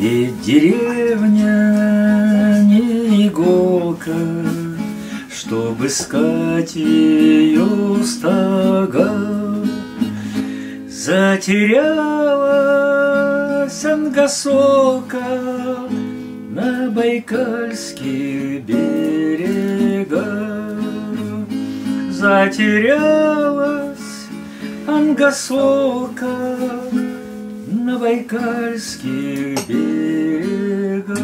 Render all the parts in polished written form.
Ведь деревня не иголка, чтоб искать ее стога. Затерялась ангосока на байкальских берегах. Затерялась ангосока на байкальских берегах.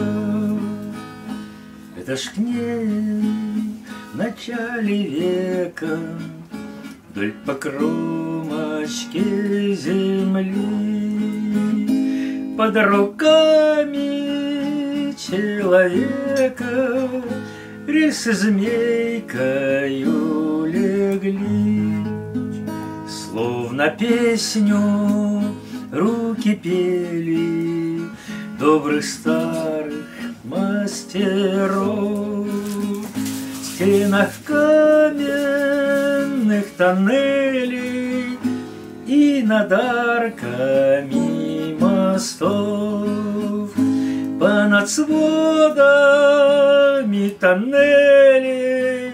Это ж к ней в начале века вдоль по кромочке земли под руками человека рельсы змейкою легли. Словно песню руки пели добрых старых мастеров. В стенах каменных тоннелей и над арками мостов, понад сводами тоннелей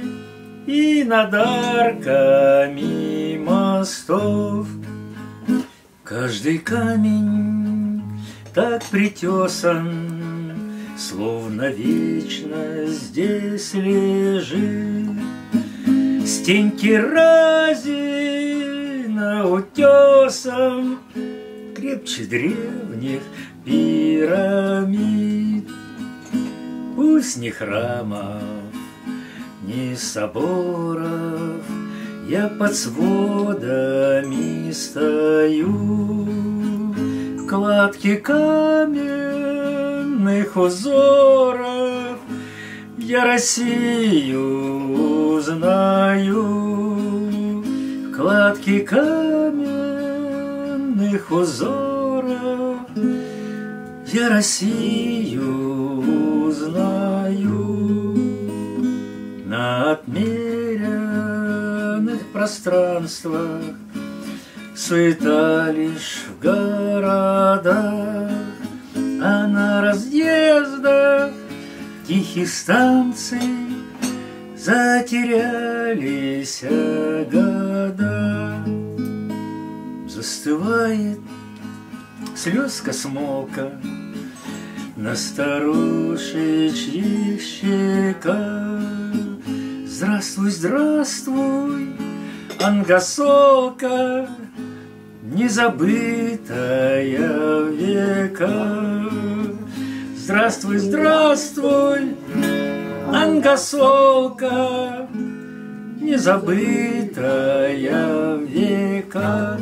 и над арками мостов. Каждый камень так притесан, словно вечно здесь лежит. Стеньки разина утесом крепче древних пирамид. Пусть ни храмов, ни соборов, я под сводами стою. В кладке каменных узоров я Россию узнаю. В кладке каменных узоров я Россию узнаю. На отмеренных пространствах суета лишь в городах, а на разъездах тихих станций затерялись года. Застывает слезка смолка на старушечьих щеках. Здравствуй, здравствуй, ангосолка, незабытая в веках. Здравствуй, здравствуй, ангосолка, незабытая в веках.